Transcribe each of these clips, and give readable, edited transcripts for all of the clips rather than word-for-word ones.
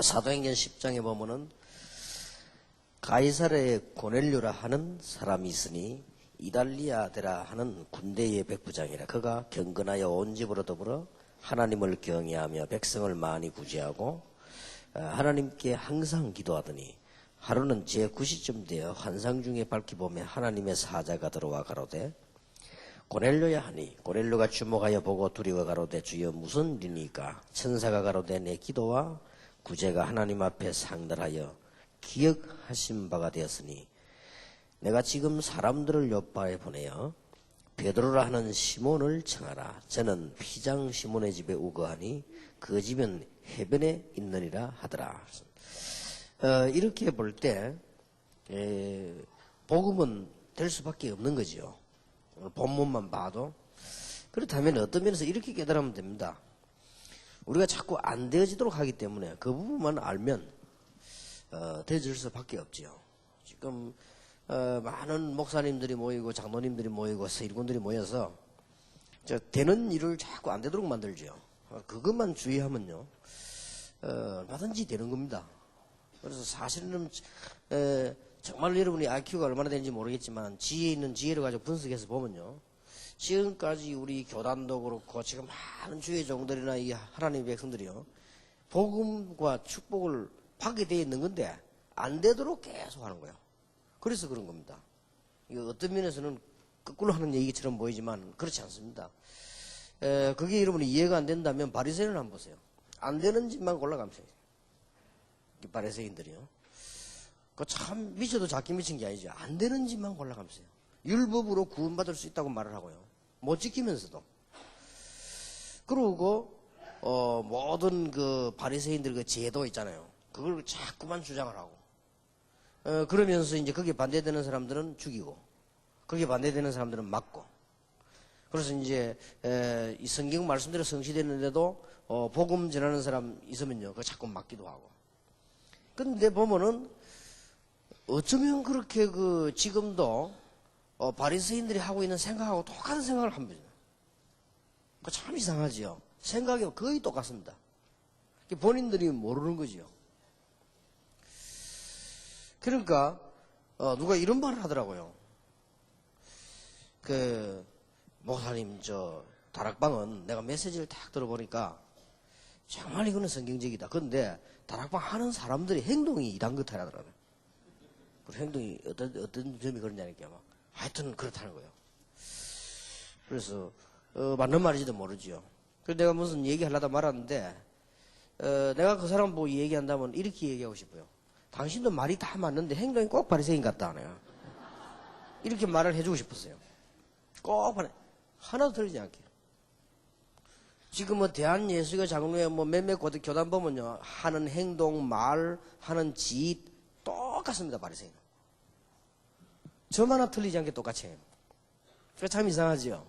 사도행전 10장에 보면은 가이사랴의 고넬료라 하는 사람이 있으니 이달리아데라 하는 군대의 백부장이라. 그가 경건하여 온 집으로 더불어 하나님을 경외하며 백성을 많이 구제하고 하나님께 항상 기도하더니 하루는 제9시쯤 되어 환상 중에 밝히 보며 하나님의 사자가 들어와 가로되 고넬료야 하니 고넬료가 주목하여 보고 두려워 가로되 주여 무슨 일이니까. 천사가 가로되 내 기도와 구제가 하나님 앞에 상달하여 기억하신 바가 되었으니 내가 지금 사람들을 요바에 보내어 베드로라 하는 시몬을 청하라. 저는 피장 시몬의 집에 우거하니 그 집은 해변에 있느니라 하더라. 이렇게 볼 때 복음은 될 수밖에 없는 거지요. 본문만 봐도. 그렇다면 어떤 면에서 이렇게 깨달으면 됩니다. 우리가 자꾸 안 되어지도록 하기 때문에 그 부분만 알면 되어질 수밖에 없지요. 지금 많은 목사님들이 모이고 장로님들이 모이고 세일군들이 모여서 되는 일을 자꾸 안 되도록 만들죠. 그것만 주의하면요 뭐든지 되는 겁니다. 그래서 사실은 정말 여러분이 IQ가 얼마나 되는지 모르겠지만 지혜 있는 지혜를 가지고 분석해서 보면요, 지금까지 우리 교단도 그렇고 지금 많은 주의 종들이나 이 하나님의 백성들이요 복음과 축복을 받게 되어 있는 건데 안 되도록 계속 하는 거예요. 그래서 그런 겁니다. 이거 어떤 면에서는 거꾸로 하는 얘기처럼 보이지만 그렇지 않습니다. 그게 여러분이 이해가 안 된다면 바리새인을 한번 보세요. 안 되는 짓만 골라가면서 이 바리새인들이요. 그 참 미쳐도 작게 미친 게 아니죠. 안 되는 짓만 골라가면서요. 율법으로 구원받을 수 있다고 말을 하고요. 못 지키면서도. 그리고 모든 그 바리새인들 그 제도 있잖아요. 그걸 자꾸만 주장을 하고. 그러면서 이제 거기에 반대되는 사람들은 죽이고, 거기에 반대되는 사람들은 맞고. 그래서 이제 이 성경 말씀대로 성취되는데도 복음 전하는 사람 있으면요, 그거 자꾸 맞기도 하고. 근데 보면은 어쩌면 그렇게 그 지금도 바리새인들이 하고 있는 생각하고 똑같은 생각을 합니다. 그 참 이상하지요. 생각이 거의 똑같습니다. 본인들이 모르는 거지요. 그러니까 누가 이런 말을 하더라고요. 그 목사님 저 다락방은 내가 메시지를 딱 들어보니까 정말 이거는 성경적이다. 그런데 다락방 하는 사람들의 행동이 이런 것 하더라고요. 그 행동이 어떤 점이 그러냐니까 막 하여튼 그렇다는 거예요. 그래서 맞는 말인지도 모르지요. 그래서 내가 무슨 얘기하려다 말았는데 내가 그 사람 보고 얘기한다면 이렇게 얘기하고 싶어요. 당신도 말이 다 맞는데 행동이 꼭 바리새인 같다. 내가 이렇게 말을 해주고 싶었어요. 꼭 하나도 틀리지 않게. 지금 뭐 대한예수교 장로회 뭐 몇몇 교단 보면요, 하는 행동, 말, 하는 짓 똑같습니다. 바리새인. 점 하나 틀리지 않게 똑같이 해요. 참 이상하지요.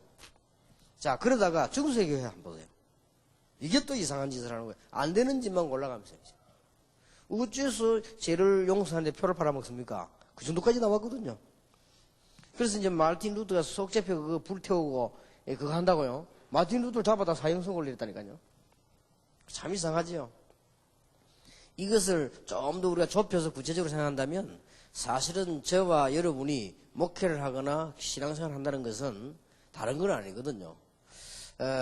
자, 그러다가 중세교회 한번 보세요. 이게 또 이상한 짓을 하는 거예요. 안 되는 짓만 골라가면서. 어째서 죄를 용서하는데 표를 팔아먹습니까? 그 정도까지 나왔거든요. 그래서 이제 마틴 루터가 속죄표 그거 불태우고 그거 한다고요. 마틴 루터를 잡아다 사형선 걸렸다니까요. 참 이상하지요. 이것을 좀 더 우리가 좁혀서 구체적으로 생각한다면 사실은 저와 여러분이 목회를 하거나 신앙생활을 한다는 것은 다른 건 아니거든요.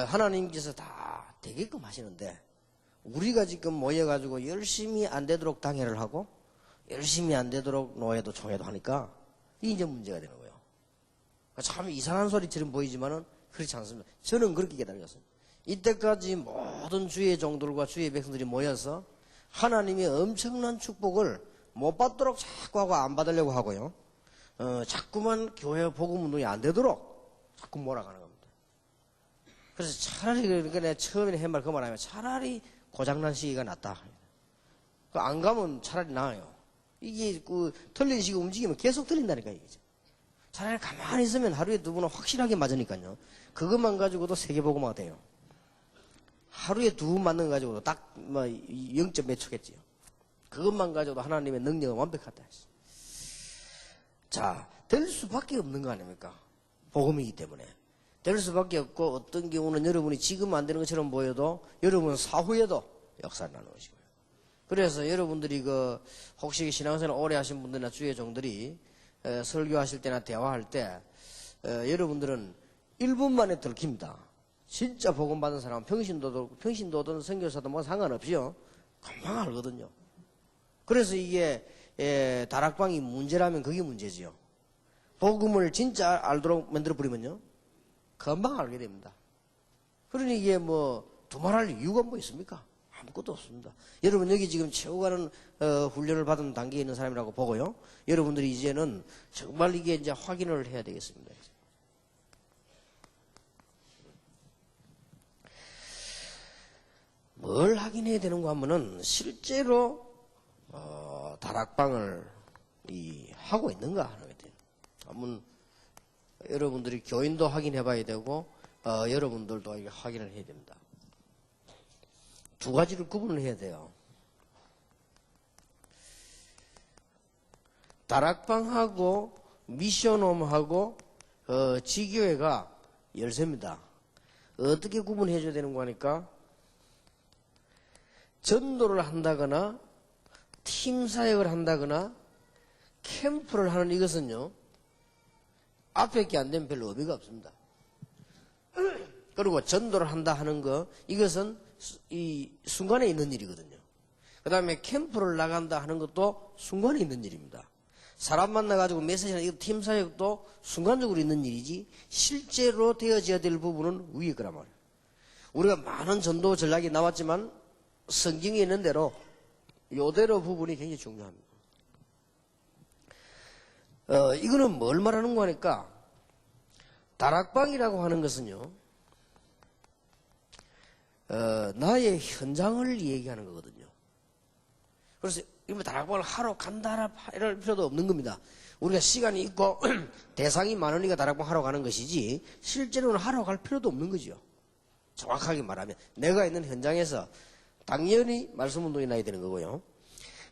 하나님께서 다 되게끔 하시는데 우리가 지금 모여가지고 열심히 안 되도록 당회를 하고 열심히 안 되도록 노예도 총회도 하니까 이게 이제 문제가 되는 거예요. 참 이상한 소리처럼 보이지만은 그렇지 않습니다. 저는 그렇게 깨달았습니다. 이때까지 모든 주의 종들과 주의 백성들이 모여서 하나님의 엄청난 축복을 못 받도록 자꾸 하고 안 받으려고 하고요. 자꾸만 교회 복음 운동이 안 되도록 자꾸 몰아가는 겁니다. 그래서 차라리 그러니까 내가 처음에 한 말 그 말하면 차라리 고장난 시기가 낫다. 안 가면 차라리 나아요. 이게 그 틀린 시기 움직이면 계속 틀린다니까 이게. 차라리 가만히 있으면 하루에 2번은 확실하게 맞으니까요. 그것만 가지고도 세계복음화가 돼요. 하루에 2번 맞는 거 가지고도 딱 뭐 0점 몇 초겠지요. 그것만 가지고도 하나님의 능력은 완벽하다. 자, 될 수밖에 없는 거 아닙니까? 복음이기 때문에. 될 수밖에 없고 어떤 경우는 여러분이 지금 안 되는 것처럼 보여도 여러분 사후에도 역사를 나누시고요. 그래서 여러분들이 혹시 신앙생활 오래 하신 분들이나 주의 종들이 설교하실 때나 대화할 때 여러분들은 1분 만에 들킵니다. 진짜 복음 받은 사람은 평신도든 선교사도 뭐 상관없이요. 금방 알거든요. 그래서 이게 다락방이 문제라면 그게 문제지요. 복음을 진짜 알도록 만들어버리면요. 금방 알게 됩니다. 그러니 이게 두말할 이유가 뭐 있습니까? 아무것도 없습니다. 여러분 여기 지금 채워가는 훈련을 받은 단계에 있는 사람이라고 보고요. 여러분들이 이제는 정말 이게 이제 확인을 해야 되겠습니다. 뭘 확인해야 되는가 하면은 실제로 다락방을 하고 있는가 하는 게 돼요. 한번 여러분들이 교인도 확인해 봐야 되고 여러분들도 확인을 해야 됩니다. 두 가지를 구분을 해야 돼요. 다락방하고 미션홈하고 지교회가 열쇠입니다. 어떻게 구분해 줘야 되는 거니까 전도를 한다거나 팀 사역을 한다거나 캠프를 하는 이것은요. 앞에 게 안 되면 별로 의미가 없습니다. 그리고 전도를 한다 하는 거 이것은 이 순간에 있는 일이거든요. 그 다음에 캠프를 나간다 하는 것도 순간에 있는 일입니다. 사람 만나가지고 메시지나 이 팀 사역도 순간적으로 있는 일이지 실제로 되어져야 될 부분은 위에 거란 말이에요. 우리가 많은 전도 전략이 나왔지만 성경에 있는 대로 요대로 부분이 굉장히 중요합니다. 이거는 뭘 말하는 거니까 다락방이라고 하는 것은요. 나의 현장을 얘기하는 거거든요. 그래서 다락방을 하러 간다 이럴 필요도 없는 겁니다. 우리가 시간이 있고 대상이 많으니까 다락방 하러 가는 것이지 실제로는 하러 갈 필요도 없는 거죠. 정확하게 말하면 내가 있는 현장에서 당연히 말씀 운동이 나야 되는 거고요.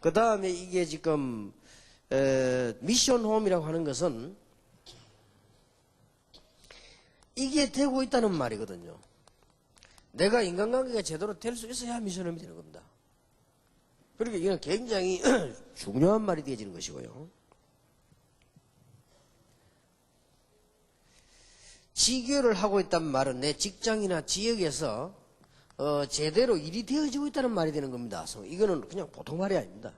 그 다음에 이게 지금 미션홈이라고 하는 것은 이게 되고 있다는 말이거든요. 내가 인간관계가 제대로 될 수 있어야 미션홈이 되는 겁니다. 그러니까 이건 굉장히 중요한 말이 되어지는 것이고요. 지교를 하고 있다는 말은 내 직장이나 지역에서 제대로 일이 되어지고 있다는 말이 되는 겁니다. 이거는 그냥 보통 말이 아닙니다.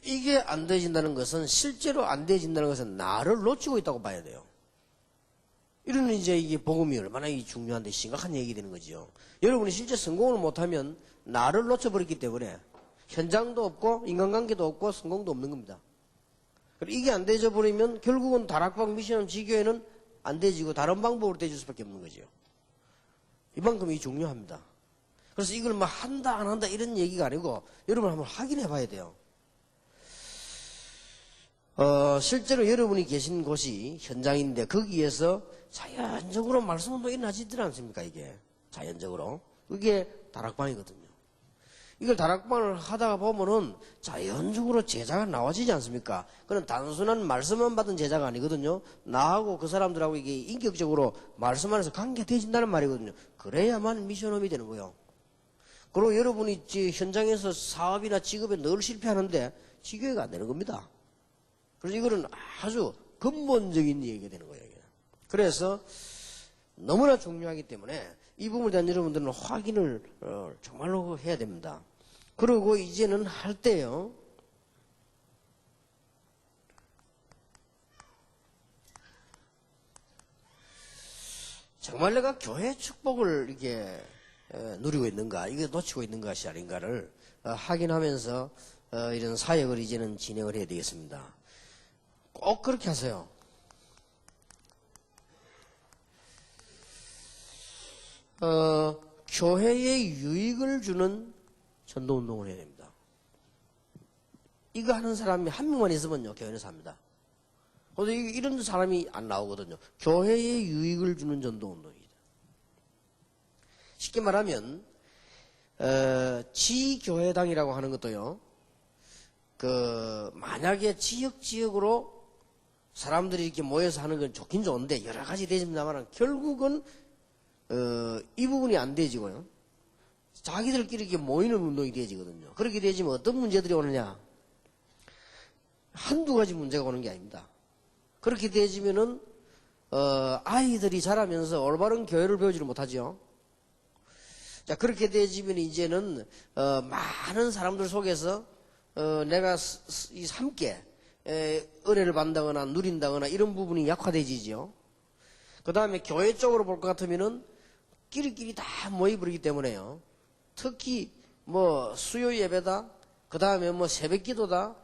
이게 안 되어진다는 것은 실제로 안 되어진다는 것은 나를 놓치고 있다고 봐야 돼요. 이러면 이제 이게 복음이 얼마나 중요한데 심각한 얘기 되는 거죠. 여러분이 실제 성공을 못하면 나를 놓쳐버렸기 때문에 현장도 없고 인간관계도 없고 성공도 없는 겁니다. 이게 안 되져 버리면 결국은 다락방 미션 지교회는 안 되지고 다른 방법으로 되질 수밖에 없는 거죠. 이만큼이 중요합니다. 그래서 이걸 한다 안 한다 이런 얘기가 아니고 여러분 한번 확인해 봐야 돼요. 실제로 여러분이 계신 곳이 현장인데 거기에서 자연적으로 말씀운동이 일어나지들 않습니까? 이게 자연적으로 그게 다락방이거든요. 이걸 다락방을 하다가 보면은 자연적으로 제자가 나와지지 않습니까? 그건 단순한 말씀만 받은 제자가 아니거든요. 나하고 그 사람들하고 이게 인격적으로 말씀 안에서 관계가 되어진다는 말이거든요. 그래야만 미션홈이 되는 거예요. 그리고 여러분이 현장에서 사업이나 직업에 늘 실패하는데 지교회가 안 되는 겁니다. 그래서 이거는 아주 근본적인 얘기가 되는 거예요. 그래서 너무나 중요하기 때문에 이 부분에 대한 여러분들은 확인을 정말로 해야 됩니다. 그리고 이제는 할 때요. 정말 내가 교회 축복을 이렇게 누리고 있는가, 이게 놓치고 있는 것이 아닌가를 확인하면서 이런 사역을 이제는 진행을 해야 되겠습니다. 꼭 그렇게 하세요. 교회에 유익을 주는 전도운동을 해야 됩니다. 이거 하는 사람이 한 명만 있으면요, 교회에서 합니다. 그런데 이런 사람이 안 나오거든요. 교회에 유익을 주는 전도운동입니다. 쉽게 말하면, 지교회당이라고 하는 것도요, 만약에 지역으로 사람들이 이렇게 모여서 하는 건 좋긴 좋은데, 여러 가지 되집니다만, 결국은, 이 부분이 안 되지고요. 자기들끼리 이렇게 모이는 운동이 되어지거든요. 그렇게 되어지면 어떤 문제들이 오느냐? 한두 가지 문제가 오는 게 아닙니다. 그렇게 되어지면은, 아이들이 자라면서 올바른 교회를 배우지를 못하죠. 자, 그렇게 되어지면 이제는, 많은 사람들 속에서, 내가 함께, 은혜를 받는다거나 누린다거나 이런 부분이 약화되지죠. 그 다음에 교회 쪽으로 볼 것 같으면은, 끼리끼리 다 모여버리기 때문에요. 특히, 수요 예배다, 그 다음에 새벽 기도다,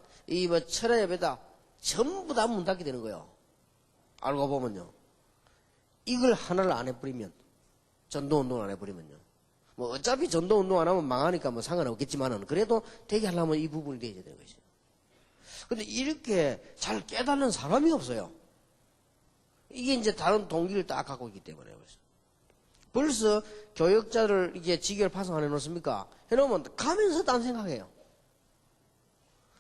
철야 예배다, 전부 다 문 닫게 되는 거예요. 알고 보면요. 이걸 하나를 안 해버리면, 전도운동을 안 해버리면요. 어차피 전도운동 안 하면 망하니까 상관없겠지만은, 그래도 되게 하려면 이 부분이 되어야 되는 것이죠. 근데 이렇게 잘 깨닫는 사람이 없어요. 이게 이제 다른 동기를 딱 갖고 있기 때문에. 벌써 교역자를 이게 직위를 파송해 놓습니까? 해놓으면 가면서 딴 생각해요.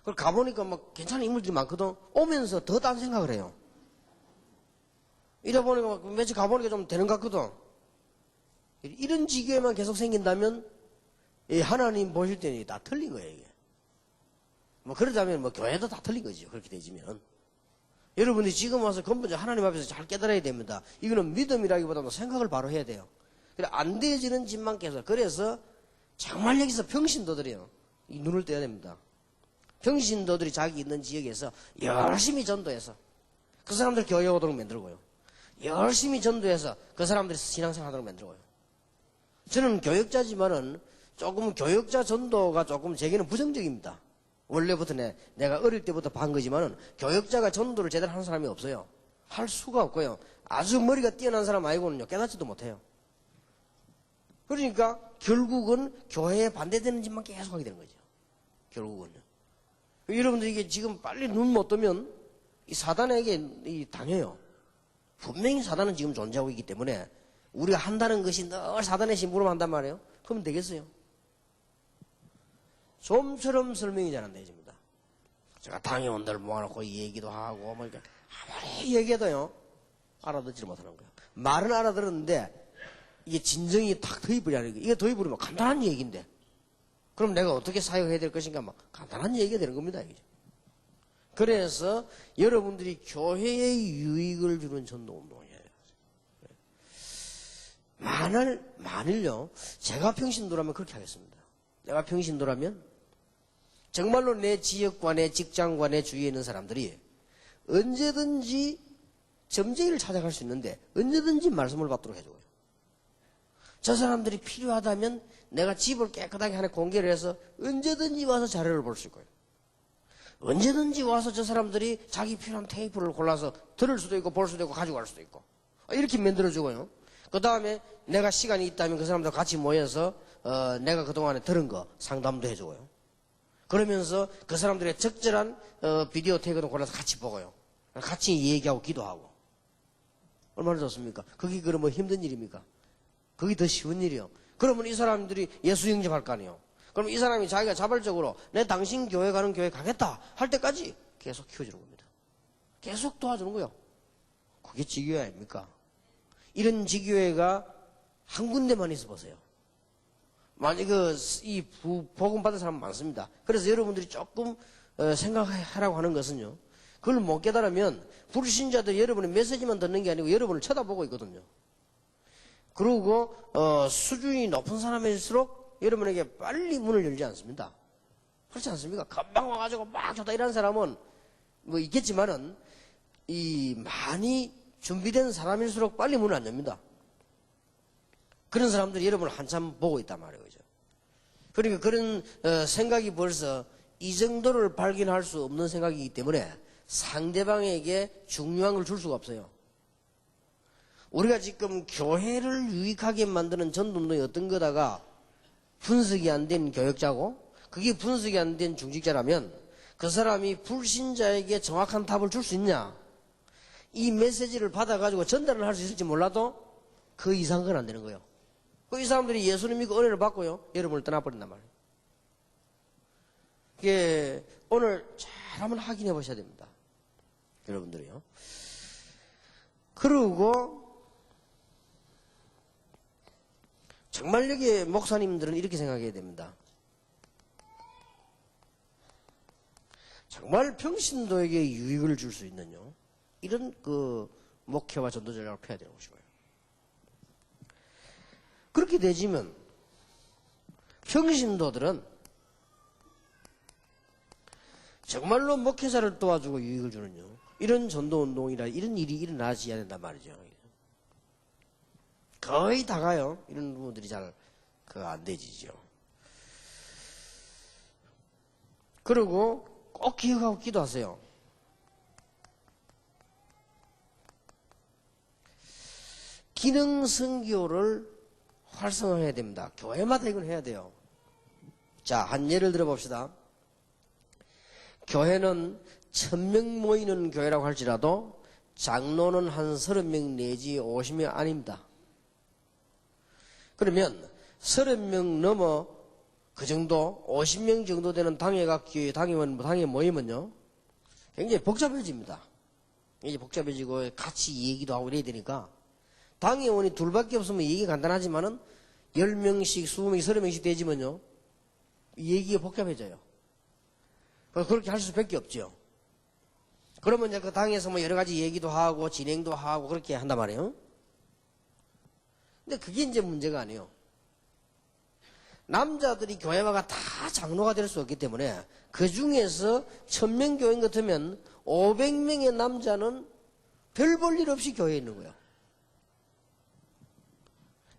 그걸 가보니까 괜찮은 인물들이 많거든. 오면서 더 딴 생각을 해요. 이래 보니까 며칠 가보니까 좀 되는 것 같거든. 이런 직위에만 계속 생긴다면 하나님 보실 때는 다 틀린 거예요, 이게. 그러자면 교회도 다 틀린 거지, 그렇게 되지면. 여러분이 지금 와서 근본적으로 하나님 앞에서 잘 깨달아야 됩니다. 이거는 믿음이라기보다도 생각을 바로 해야 돼요. 그래, 안 되어지는 짓만 계속. 그래서 정말 여기서 평신도들이요. 이 눈을 떼야 됩니다. 평신도들이 자기 있는 지역에서 열심히 전도해서 그 사람들 교회 오도록 만들고요. 열심히 전도해서 그 사람들이 신앙생활 하도록 만들고요. 저는 교역자지만은 조금 교역자 전도가 조금 제게는 부정적입니다. 원래부터 내가 어릴 때부터 반 거지만은 교역자가 전도를 제대로 하는 사람이 없어요. 할 수가 없고요. 아주 머리가 뛰어난 사람 아니고는요, 깨닫지도 못해요. 그러니까 결국은 교회에 반대되는 짓만 계속 하게 되는 거죠. 결국은요. 여러분들 이게 지금 빨리 눈 못 뜨면 이 사단에게 당해요. 분명히 사단은 지금 존재하고 있기 때문에 우리가 한다는 것이 늘 사단의 심부름 한단 말이에요. 그러면 되겠어요? 좀처럼 설명이 잘 안 되집니다. 제가 당회원들 모아놓고 이 얘기도 하고 이렇게 아무리 얘기해도요 알아듣지를 못하는 거예요. 말은 알아들었는데 이게 진정이 탁 도입을 이게 도입을 간단한 얘기인데 그럼 내가 어떻게 사역해야 될 것인가 간단한 얘기가 되는 겁니다. 이게. 그래서 여러분들이 교회의 유익을 주는 전도운동이에요. 만일요 제가 평신도라면 그렇게 하겠습니다. 내가 평신도라면 정말로 내 지역과 내 직장과 내 주위에 있는 사람들이 언제든지 점쟁이를 찾아갈 수 있는데 언제든지 말씀을 받도록 해줘요. 저 사람들이 필요하다면 내가 집을 깨끗하게 하나 공개를 해서 언제든지 와서 자료를 볼 수 있고요. 언제든지 와서 저 사람들이 자기 필요한 테이프를 골라서 들을 수도 있고 볼 수도 있고 가져갈 수도 있고 이렇게 만들어주고요. 그 다음에 내가 시간이 있다면 그 사람들 같이 모여서 내가 그동안에 들은 거 상담도 해주고요. 그러면서 그 사람들의 적절한 비디오 태그도 골라서 같이 보고요. 같이 얘기하고 기도하고. 얼마나 좋습니까? 그게 그러면 힘든 일입니까? 그게 더 쉬운 일이요. 그러면 이 사람들이 예수 영접할 거 아니에요. 그럼 이 사람이 자기가 자발적으로 내 당신 교회 가는 교회 가겠다 할 때까지 계속 키워주는 겁니다. 계속 도와주는 거예요. 그게 지교회 아닙니까? 이런 지교회가 한 군데만 있어 보세요. 만약 이 복음 받은 사람 많습니다. 그래서 여러분들이 조금 생각하라고 하는 것은요. 그걸 못 깨달으면 불신자들 여러분의 메시지만 듣는 게 아니고 여러분을 쳐다보고 있거든요. 그리고 수준이 높은 사람일수록 여러분에게 빨리 문을 열지 않습니다. 그렇지 않습니까? 금방 와가지고 막 좋다 이런 사람은 있겠지만은 이 많이 준비된 사람일수록 빨리 문을 안 엽니다. 그런 사람들이 여러분을 한참 보고 있단 말이에요. 그죠? 그러니까 그런 생각이 벌써 이 정도를 발견할 수 없는 생각이기 때문에 상대방에게 중요한 걸 줄 수가 없어요. 우리가 지금 교회를 유익하게 만드는 전도운동이 어떤 거다가 분석이 안 된 교역자고 그게 분석이 안 된 중직자라면 그 사람이 불신자에게 정확한 답을 줄 수 있냐? 이 메시지를 받아가지고 전달을 할 수 있을지 몰라도 그 이상 건 안 되는 거예요. 이 사람들이 예수님 믿고 은혜를 받고요. 여러분을 떠나버린단 말이에요. 이게 오늘 잘 한번 확인해 보셔야 됩니다. 여러분들이요. 그리고 정말 여기 목사님들은 이렇게 생각해야 됩니다. 정말 평신도에게 유익을 줄 수 있는요, 이런 그 목회와 전도 전략을 펴야 되는 것이고요. 그렇게 되지면 평신도들은 정말로 목회자를 도와주고 유익을 주는요, 이런 전도운동이나 이런 일이 일어나지 않는단 말이죠. 거의 다가요. 이런 부분들이 잘 안 되지죠. 그리고 꼭 기억하고 기도하세요. 기능 선교를 활성화해야 됩니다. 교회마다 이건 해야 돼요. 자, 한 예를 들어봅시다. 교회는 1000명 모이는 교회라고 할지라도 장로는 한 30명 내지 50명 아닙니다. 그러면 30명 넘어 그 정도 50명 정도 되는 당회가 당회 모이면요, 굉장히 복잡해집니다. 굉장히 복잡해지고 같이 얘기도 하고 이래야 되니까 당회원이 둘밖에 없으면 얘기가 간단하지만은 10명씩 20명씩 30명씩 되지면요, 얘기가 복잡해져요. 그렇게 할 수밖에 없죠. 그러면 이제 그 당에서 뭐 여러 가지 얘기도 하고 진행도 하고 그렇게 한단 말이에요. 근데 그게 이제 문제가 아니에요. 남자들이 교회마가 다 장로가 될 수 없기 때문에 그 중에서 1000명 교인 같으면 500명의 남자는 별 볼 일 없이 교회에 있는 거예요.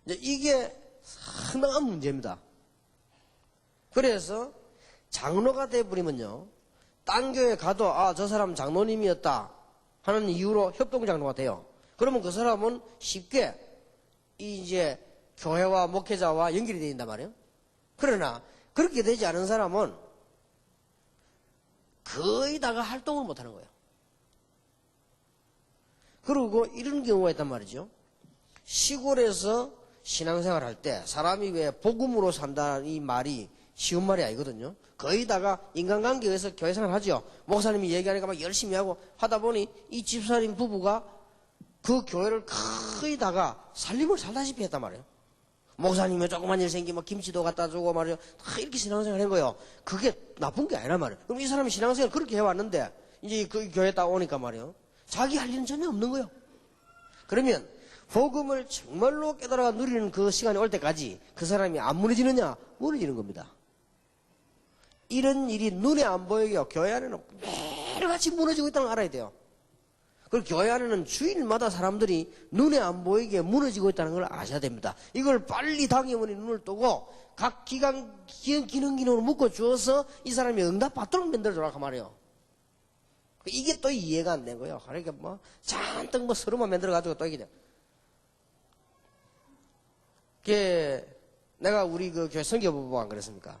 이제 이게 상당한 문제입니다. 그래서 장로가 돼버리면요, 딴 교회 가도 저 사람 장로님이었다 하는 이유로 협동장로가 돼요. 그러면 그 사람은 쉽게 이제 교회와 목회자와 연결이 된단 말이에요. 그러나 그렇게 되지 않은 사람은 거의 다가 활동을 못하는 거예요. 그리고 이런 경우가 있단 말이죠. 시골에서 신앙생활 할 때 사람이 왜 복음으로 산다는 이 말이 쉬운 말이 아니거든요. 거의 다가 인간관계에서 교회생활 하죠. 목사님이 얘기하니까 막 열심히 하고 하다 보니 이 집사님 부부가 그 교회를 거의 다가 살림을 살다시피 했단 말이에요. 목사님이 조그만 일 생기면 김치도 갖다 주고 말이죠. 다 이렇게 신앙생활 한 거예요. 그게 나쁜 게 아니란 말이에요. 그럼 이 사람이 신앙생활 그렇게 해왔는데 이제 그 교회에 딱 오니까 말이에요, 자기 할 일은 전혀 없는 거예요. 그러면 복음을 정말로 깨달아 누리는 그 시간이 올 때까지 그 사람이 안 무너지느냐? 무너지는 겁니다. 이런 일이 눈에 안 보여요. 교회 안에는 매일같이 무너지고 있다는 걸 알아야 돼요. 그리고 교회 안에는 주일마다 사람들이 눈에 안 보이게 무너지고 있다는 걸 아셔야 됩니다. 이걸 빨리 당회원이 눈을 뜨고 각 기능으로 묶어주어서 이 사람이 응답받도록 만들어주라고 말이에요. 이게 또 이해가 안 된 거예요. 그러니까 뭐 잔뜩 뭐 서로만 만들어가지고 또 이게 내가 우리 그 교회 선교부부 안 그랬습니까?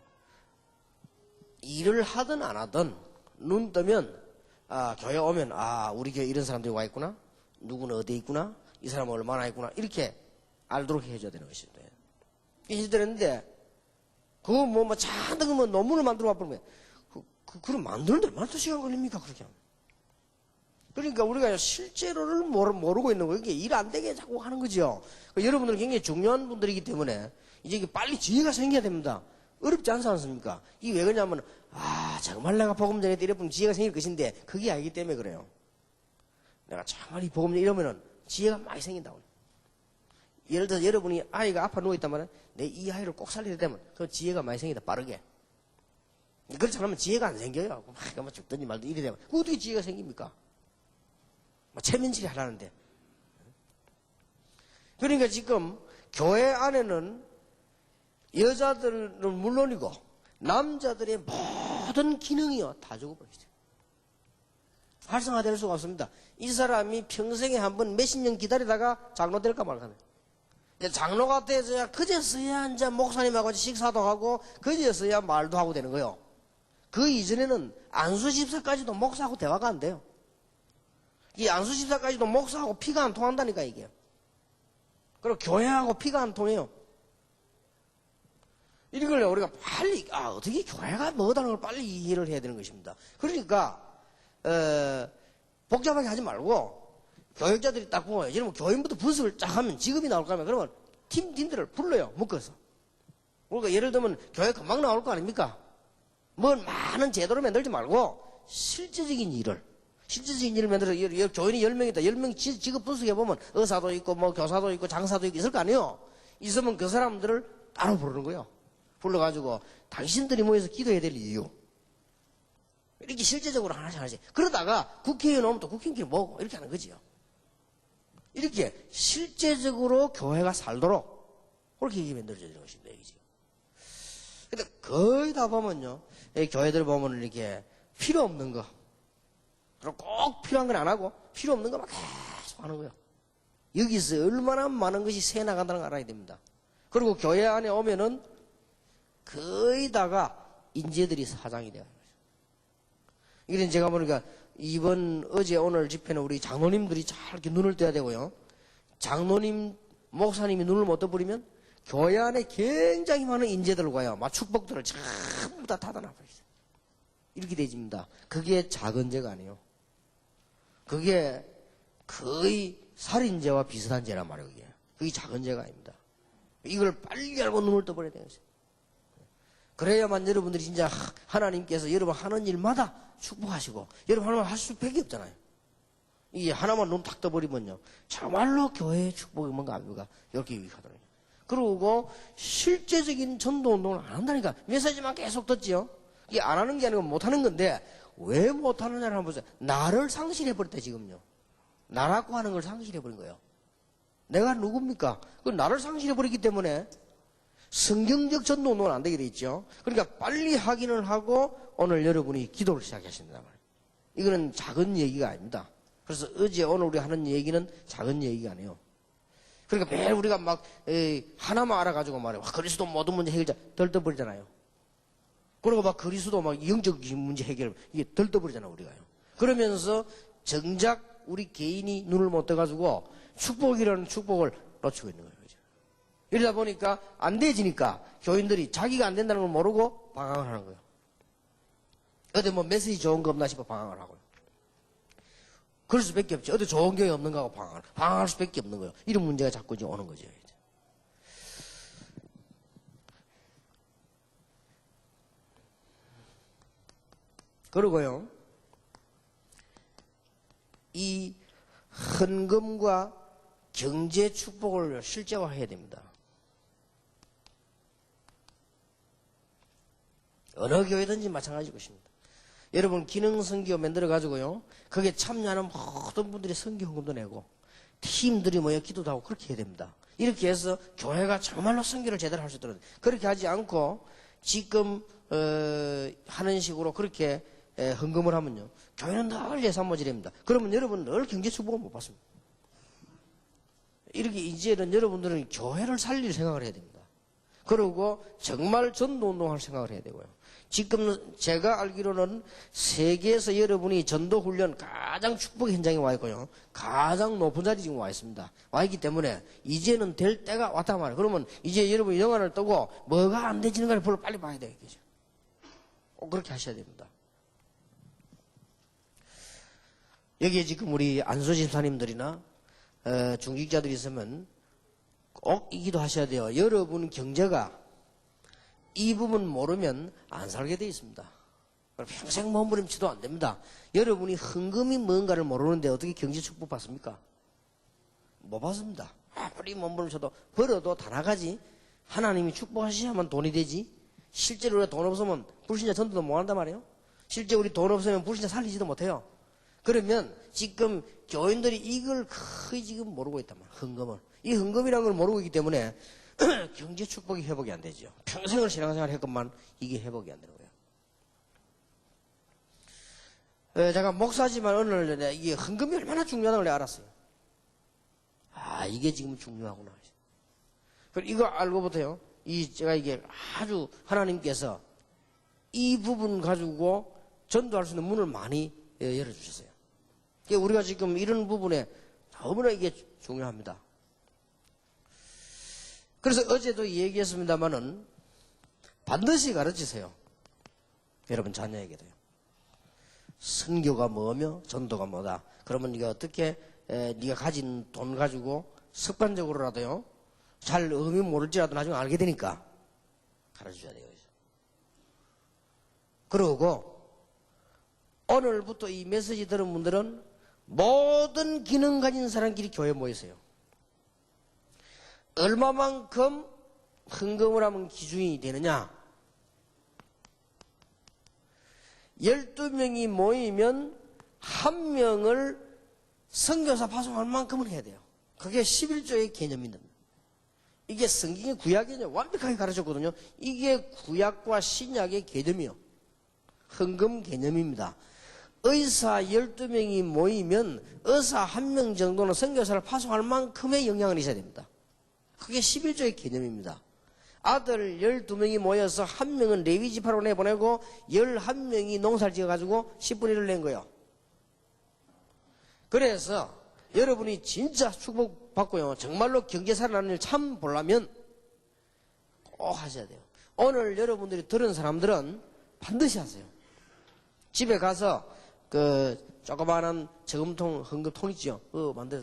일을 하든 안 하든 눈 뜨면 교회 오면 우리 교회 이런 사람들이 와 있구나, 누구는 어디에 있구나, 이 사람은 얼마나 있구나, 이렇게 알도록 해줘야 되는 것입니다. 이렇게 되는데 그거 뭐 잔뜩 뭐 논문을 만들어 와보면 그럼 만드는데 얼마나 시간 걸립니까? 그렇게 하면. 그러니까 우리가 실제로를 모르고 있는 거예요. 이게 일 안 되게 자꾸 하는 거죠. 여러분들은 굉장히 중요한 분들이기 때문에 이제 이게 빨리 지혜가 생겨야 됩니다. 어렵지 않지 않습니까? 이게 왜 그러냐면 정말 내가 복음 전에 이래보면 지혜가 생길 것인데 그게 아니기 때문에 그래요. 내가 정말 이 복음 이러면은 지혜가 많이 생긴다고. 예를 들어서 여러분이 아이가 아파 누워있단 말이야. 내 이 아이를 꼭 살려야 되면 그 지혜가 많이 생긴다, 빠르게. 그렇지 않으면 지혜가 안 생겨요. 막 죽든지 말든 이래 되면 어떻게 지혜가 생깁니까? 체면질이 하라는데. 그러니까 지금 교회 안에는 여자들은 물론이고 남자들의 모든 기능이요 다 죽어버렸어요. 활성화될 수가 없습니다. 이 사람이 평생에 한 번 몇십 년 기다리다가 장로 될까 말까. 장로가 돼서야 그제서야 이제 목사님하고 식사도 하고 그제서야 말도 하고 되는 거예요. 그 이전에는 안수집사까지도 목사하고 대화가 안 돼요. 이 안수집사까지도 목사하고 피가 안 통한다니까 이게. 그리고 교회하고 피가 안 통해요. 이걸 우리가 빨리 어떻게 교회가 뭐다는 걸 빨리 이해를 해야 되는 것입니다. 그러니까 복잡하게 하지 말고 교육자들이 딱 보면 여러분 교인부터 분석을 쫙 하면 직업이 나올 거면 그러면 팀들을 불러요. 묶어서 그러니까 예를 들면 교회 금방 나올 거 아닙니까? 뭐 많은 제도를 만들지 말고 실제적인 일을 만들어서 교인이 10명이다. 10명 직업 분석해 보면 의사도 있고 뭐 교사도 있고 장사도 있고 있을 거 아니에요. 있으면 그 사람들을 따로 부르는 거예요. 불러가지고 당신들이 모여서 기도해야 될 이유. 이렇게 실제적으로 하나씩. 그러다가 국회의원 오면 또 국회의원끼리 모으고 이렇게 하는 거지요. 이렇게 실제적으로 교회가 살도록 그렇게 이게 만들어지는 것입니다. 얘기죠. 근데 거의 다 보면요. 교회들 보면 이렇게 필요 없는 거. 그리고 꼭 필요한 건 안 하고 필요 없는 거만 계속 하는 거예요. 여기서 얼마나 많은 것이 새 나간다는 걸 알아야 됩니다. 그리고 교회 안에 오면은 거의 다가 인재들이 사장이 돼요. 이런 제가 보니까 어제 오늘 집회는 우리 장로님들이 잘 이렇게 눈을 떼야 되고요. 장로님, 목사님이 눈을 못 떠버리면 교회 안에 굉장히 많은 인재들과요. 막 축복들을 전부 다 닫아놔버리죠. 이렇게 되집니다. 그게 작은 죄가 아니에요. 그게 거의 살인죄와 비슷한 죄란 말이에요. 그게 작은 죄가 아닙니다. 이걸 빨리 알고 눈을 떠버려야 되는 거죠. 그래야만 여러분들이 진짜 하나님께서 여러분 하는 일마다 축복하시고 여러분 하나만 할 수밖에 없잖아요. 이게 하나만 눈 탁 떠버리면요. 정말로 교회의 축복이 뭔가 아닙니까? 이렇게 유익하더라고요. 그리고 실제적인 전도운동을 안 한다니까. 메시지만 계속 듣지요. 이게 안 하는 게 아니고 못 하는 건데 왜 못 하느냐를 한번 보세요. 나를 상실해버렸다 지금요. 나라고 하는 걸 상실해버린 거예요. 내가 누굽니까? 그 나를 상실해버렸기 때문에 성경적 전도운동은 안 되게 돼 있죠. 그러니까 빨리 확인을 하고 오늘 여러분이 기도를 시작하신단 말이에요. 이거는 작은 얘기가 아닙니다. 그래서 어제 오늘 우리 하는 얘기는 작은 얘기가 아니에요. 그러니까 매일 우리가 막 하나만 알아가지고 말이에요. 그리스도 모든 문제 해결자 덜떠버리잖아요. 그리고 막 그리스도 막 영적 문제 해결 이게 덜떠버리잖아요 우리가요. 그러면서 정작 우리 개인이 눈을 못 떠가지고 축복이라는 축복을 놓치고 있는 거예요. 이러다 보니까 안 돼지니까 교인들이 자기가 안 된다는 걸 모르고 방황을 하는 거예요. 어디 뭐 메시지 좋은 거 없나 싶어 방황을 하고요. 그럴 수밖에 없죠. 어디 좋은 교회 없는가 하고 방황할 수밖에 없는 거예요. 이런 문제가 자꾸 이제 오는 거죠. 그리고요, 이 헌금과 경제 축복을 실제화해야 됩니다. 어느 교회든지 마찬가지일 것입니다. 여러분 기능 선교 만들어 가지고요, 거기에 참여하는 모든 분들이 선교 헌금도 내고 팀들이 모여 기도도 하고 그렇게 해야 됩니다. 이렇게 해서 교회가 정말로 선교를 제대로 할 수 있도록 그렇게 하지 않고 지금 하는 식으로 그렇게 헌금을 하면요, 교회는 늘 예산 모자랍니다. 그러면 여러분 늘 경제 축복을 못 받습니다. 이렇게 이제는 여러분들은 교회를 살릴 생각을 해야 됩니다. 그리고 정말 전도운동할 생각을 해야 되고요. 지금 제가 알기로는 세계에서 여러분이 전도훈련 가장 축복의 현장에 와 있고요, 가장 높은 자리에 지금 와 있습니다. 와 있기 때문에 이제는 될 때가 왔단 말이에요. 그러면 이제 여러분이 영안을 뜨고 뭐가 안 되지는가를 별로 빨리 봐야 되겠죠. 꼭 그렇게 하셔야 됩니다. 여기에 지금 우리 안수 집사님들이나 중직자들이 있으면 꼭 이 기도 하셔야 돼요. 여러분 경제가 이 부분 모르면 안 살게 돼 있습니다. 평생 몸부림치도 안 됩니다. 여러분이 헌금이 뭔가를 모르는데 어떻게 경제 축복 받습니까? 못 받습니다. 아무리 몸부림쳐도 벌어도 다 나가지. 하나님이 축복하셔야만 돈이 되지. 실제로 우리가 돈 없으면 불신자 전도도 못 한단 말이에요. 실제 우리 돈 없으면 불신자 살리지도 못해요. 그러면 지금 교인들이 이걸 거의 지금 모르고 있단 말이에요. 헌금을. 이 헌금이라는 걸 모르고 있기 때문에 경제 축복이 회복이 안 되죠. 평생을 신앙생활 했건만 이게 회복이 안 되는 거예요. 제가 목사지만 오늘 이게 헌금이 얼마나 중요하다는 걸 알았어요. 아, 이게 지금 중요하구나. 그리고 이거 알고부터요, 제가 이게 아주 하나님께서 이 부분 가지고 전도할 수 있는 문을 많이 열어주셨어요. 우리가 지금 이런 부분에 너무나 이게 중요합니다. 그래서 어제도 얘기했습니다마는 반드시 가르치세요. 여러분 자녀에게도요. 선교가 뭐며 전도가 뭐다. 그러면 네가 어떻게 네가 가진 돈 가지고 습관적으로라도요, 잘 의미 모를지라도 나중에 알게 되니까 가르쳐줘야 돼요. 그러고 오늘부터 이 메시지 들은 분들은 모든 기능 가진 사람끼리 교회에 모이세요. 얼마만큼 헌금을 하면 기준이 되느냐? 12명이 모이면 1명을 선교사 파송할 만큼은 해야 돼요. 그게 11조의 개념입니다. 이게 성경의 구약이 완벽하게 가르쳤거든요. 이게 구약과 신약의 개념이요. 헌금 개념입니다. 의사 12명이 모이면 의사 1명 정도는 선교사를 파송할 만큼의 영향을 있어야 됩니다. 그게 11조의 개념입니다. 아들 12명이 모여서 1명은 레위 지파로 내보내고 11명이 농사를 지어가지고 10분의 1을 낸 거예요. 그래서 여러분이 진짜 축복받고요. 정말로 경제 살아나는 일 참 보려면 꼭 하셔야 돼요. 오늘 여러분들이 들은 사람들은 반드시 하세요. 집에 가서 그 조그마한 저금통 헌금통 있죠.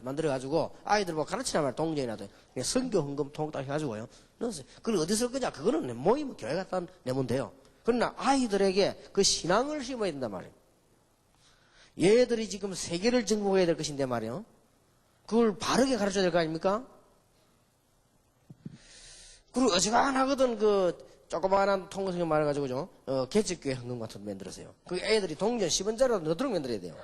만들어가지고 아이들 뭐 가르치나 말 동전이라도 선교 헌금통 딱 해가지고요. 넣었어요. 그걸 어디 쓸 거냐? 그거는 모이면 교회 갖다 내면 돼요. 그러나 아이들에게 그 신앙을 심어야 된단 말이에요. 얘들이 지금 세계를 정복해야 될 것인데 말이에요. 그걸 바르게 가르쳐야 될 거 아닙니까? 그리고 어지간하거든 그 조그마한 통성에 말해가지고 개척교회 헌금 같은 거 만들었어요. 그 애들이 동전 10원짜리라도 넣도록 만들어야 돼요.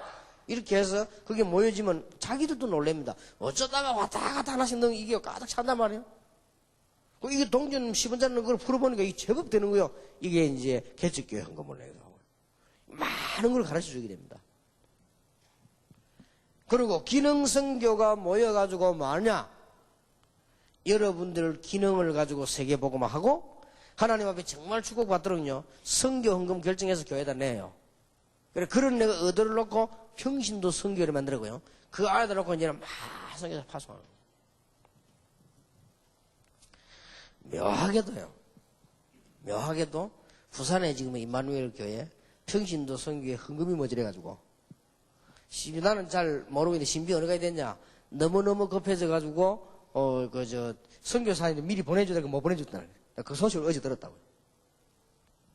이렇게 해서 그게 모여지면 자기들도 놀랍니다. 어쩌다가 왔다 갔다 하나씩 넣으면 이게 가득 찬단 말이에요. 이게 동전 10원짜리 넣은 걸 풀어보니까 이게 제법 되는 거예요. 이게 이제 개척교회 헌금을 내고 많은 걸 가르쳐 주게 됩니다. 그리고 기능선교가 모여가지고 뭐하냐? 여러분들 기능을 가지고 세계복음화 하고 하나님 앞에 정말 축복받도록요. 선교 헌금 결정해서 교회에다 내요. 그래 그런 내가 의도를 놓고 평신도 선교를 만들고요. 그 안에다 놓고 이제는 막 선교사 파송하는 거예요. 묘하게도 부산에 지금 임마누엘 교회 평신도 선교에 헌금이 모자라가지고 나는 잘 모르겠는데 신비 어느 가야 됐냐? 너무너무 급해져가지고 선교사님들 미리 보내줘야 되고 못 보내줬다는 거예요. 그 소식을 어제 들었다고요.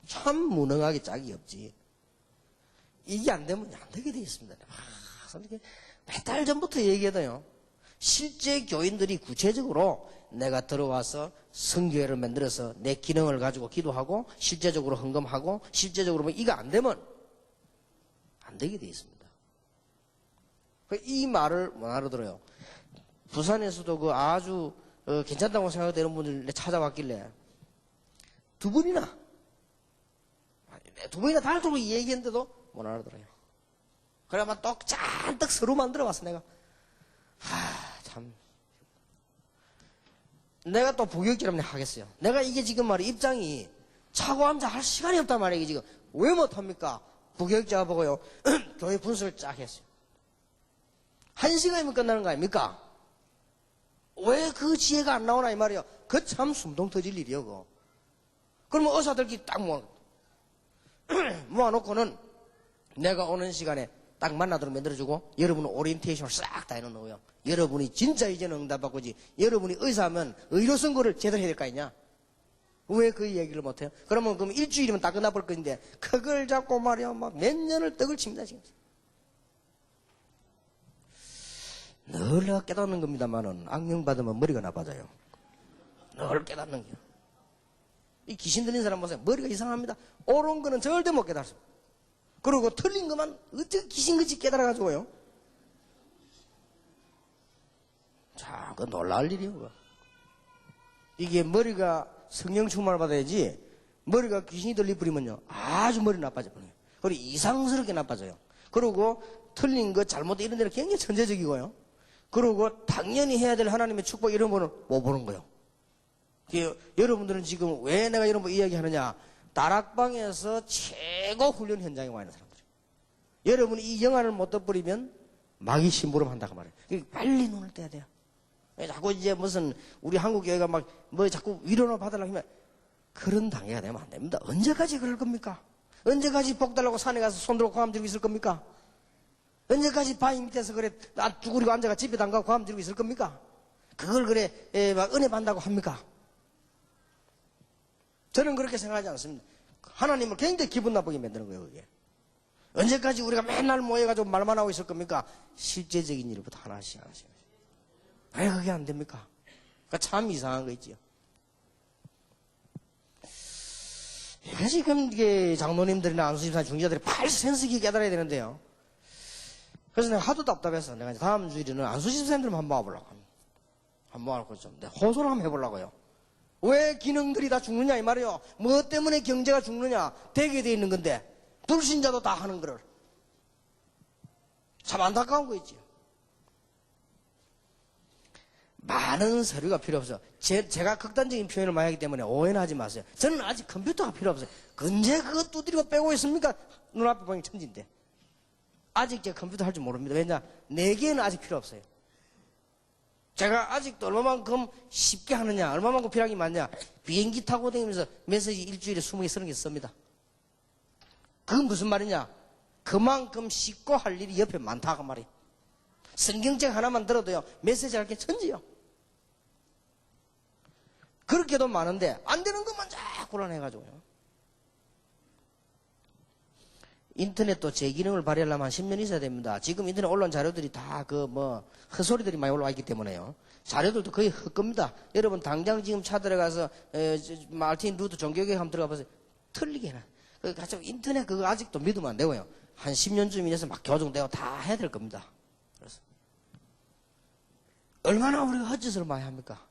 참 무능하게 짝이 없지. 이게 안 되면 안 되게 되어 있습니다. 몇 달 전부터 얘기해도요. 실제 교인들이 구체적으로 내가 들어와서 선교회를 만들어서 내 기능을 가지고 기도하고 실제적으로 헌금하고 실제적으로 뭐 이거 안 되면 안 되게 되어 있습니다. 이 말을 못 알아들어요. 부산에서도 그 아주 괜찮다고 생각되는 분들 찾아왔길래 두 번이나 달도록 얘기했는데도 못 알아들어요. 그래야만 떡 잔뜩 서로 만들어 왔어 내가. 참. 내가 또 부교육자라면 하겠어요. 내가 이게 지금 말이야 입장이 차고 앉아 할 시간이 없단 말이에요. 이게 지금 왜 못합니까? 부교육자가 보고요. 교회 분수를 쫙 했어요. 1시간이면 끝나는 거 아닙니까? 왜 그 지혜가 안 나오나 이 말이에요. 그 참 숨통 터질 일이요. 그거. 그러면 의사들끼리 딱 모아놓고는 내가 오는 시간에 딱 만나도록 만들어주고 여러분은 오리엔테이션을 싹 다 해놓는 거예요. 여러분이 진짜 이제는 응답받고지. 여러분이 의사하면 의료 선거를 제대로 해야 될 거 아니냐? 왜 그 얘기를 못해요? 그러면 일주일이면 다 끝나볼 건데 그걸 잡고 말이야 막 몇 년을 떡을 칩니다 지금. 늘 내가 깨닫는 겁니다만은 악명 받으면 머리가 나빠져요. 늘 깨닫는 게요. 이 귀신 들린 사람 보세요. 머리가 이상합니다. 옳은 거는 절대 못 깨달습니다. 그리고 틀린 것만 어떻게 귀신같이 깨달아가지고요. 자, 그거 놀랄 일이요. 그거. 이게 머리가 성령 충만을 받아야지 머리가 귀신이 들리버리면요. 아주 머리 나빠져버려요. 그리고 이상스럽게 나빠져요. 그리고 틀린 거 잘못 이런 데는 굉장히 천재적이고요. 그리고 당연히 해야 될 하나님의 축복 이런 거는 못 보는 거예요. 여러분들은 지금 왜 내가 이런 거 이야기하느냐? 다락방에서 최고 훈련 현장에 와 있는 사람들이에요. 여러분이 이 영안을 못 덧버리면 마귀 심부름한다고 말해요. 빨리 눈을 떼야 돼요. 자꾸 이제 무슨 우리 한국 교회가 막 뭐 자꾸 위로나 받으려고 하면 그런 단계가 되면 안 됩니다. 언제까지 그럴 겁니까? 언제까지 복 달라고 산에 가서 손 들고 고함 들고 있을 겁니까? 언제까지 바위 밑에서 그래 쭈그리고 앉아가 집에 담가고 고함 들고 있을 겁니까? 그걸 그래 막 은혜 받는다고 합니까? 저는 그렇게 생각하지 않습니다. 하나님을 굉장히 기분 나쁘게 만드는 거예요, 그게. 언제까지 우리가 맨날 모여가지고 말만 하고 있을 겁니까? 실제적인 일부터 하나씩. 왜 그게 안 됩니까? 그러니까 참 이상한 거 있지요. 이게 지금 이게 장로님들이나 안수집사 중지자들이 발센스있게 깨달아야 되는데요. 그래서 내가 하도 답답해서 내가 이제 다음 주일에는 안수집사님들 한번 와보려고 합니다. 한번 와보고 좀 호소를 한번 해보려고요. 왜 기능들이 다 죽느냐 이 말이에요. 뭐 때문에 경제가 죽느냐. 되게 돼 있는 건데 불신자도 다 하는 거를. 참 안타까운 거 있지요. 많은 서류가 필요 없어요. 제가 극단적인 표현을 많이 하기 때문에 오해는 하지 마세요. 저는 아직 컴퓨터가 필요 없어요. 언제 그거 두드리고 빼고 있습니까? 눈앞에 보니 천진데. 아직 제가 컴퓨터 할 줄 모릅니다. 왜냐? 4개는 아직 필요 없어요. 제가 아직도 얼마만큼 쉽게 하느냐, 얼마만큼 필요한 게 많냐. 비행기 타고 다니면서 메시지 일주일에 20개, 30개 씁니다. 그건 무슨 말이냐? 그만큼 쉽고 할 일이 옆에 많다 그 말이에요. 성경책 하나만 들어도요, 메시지 할 게 천지요. 그렇게도 많은데 안 되는 것만 자꾸 곤란해가지고요. 인터넷도 제 기능을 발휘하려면 한 10년 있어야 됩니다. 지금 인터넷 올라온 자료들이 다 헛소리들이 많이 올라와 있기 때문에요. 자료들도 거의 헛겁니다. 여러분 당장 지금 차 들어가서 마틴 루터 종교교회 한번 들어가 보세요. 틀리게 해놔. 그래서 인터넷 그거 아직도 믿으면 안 되고요. 한 10년쯤 이내서 막 교정되고 다 해야 될 겁니다. 그래서 얼마나 우리가 헛짓을 많이 합니까?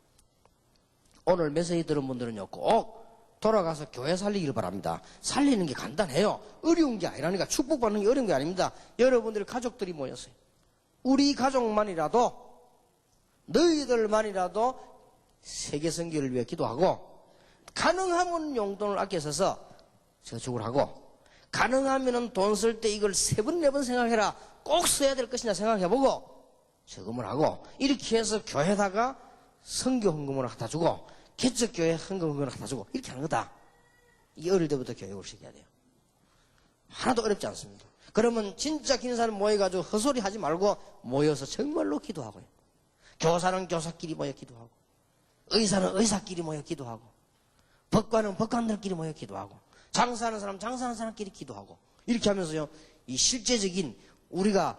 오늘 메시지 들은 분들은요, 꼭 돌아가서 교회 살리길 바랍니다. 살리는 게 간단해요. 어려운 게 아니라니까. 축복받는 게 어려운 게 아닙니다. 여러분들의 가족들이 모였어요. 우리 가족만이라도, 너희들만이라도 세계 선교를 위해 기도하고, 가능하면 용돈을 아껴 써서 저축을 하고, 가능하면 돈 쓸 때 이걸 3번, 4번 생각해라. 꼭 써야 될 것이냐 생각해보고, 저금을 하고, 이렇게 해서 교회에다가 선교 헌금을 갖다 주고, 개척교회 헌금을 갖다 주고, 이렇게 하는 거다. 이 어릴 때부터 교육을 시켜야 돼요. 하나도 어렵지 않습니다. 그러면 진짜 긴 사람 모여가지고 헛소리 하지 말고 모여서 정말로 기도하고요. 교사는 교사끼리 모여 기도하고, 의사는 의사끼리 모여 기도하고, 법관은 법관들끼리 모여 기도하고, 장사하는 사람 장사하는 사람끼리 기도하고, 이렇게 하면서요, 이 실제적인 우리가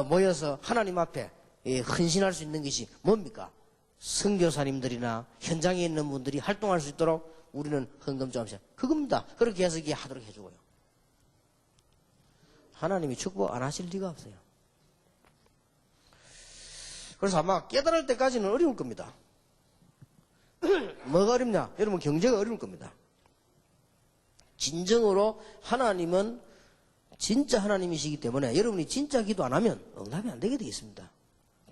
모여서 하나님 앞에 헌신할 수 있는 것이 뭡니까? 선교사님들이나 현장에 있는 분들이 활동할 수 있도록 우리는 헌금 조금씩 그겁니다. 그렇게 해서 이게 하도록 해주고요. 하나님이 축복 안 하실 리가 없어요. 그래서 아마 깨달을 때까지는 어려울 겁니다. 뭐가 어렵냐? 여러분 경제가 어려울 겁니다. 진정으로 하나님은 진짜 하나님이시기 때문에 여러분이 진짜 기도 안 하면 응답이 안 되게 되어 있습니다.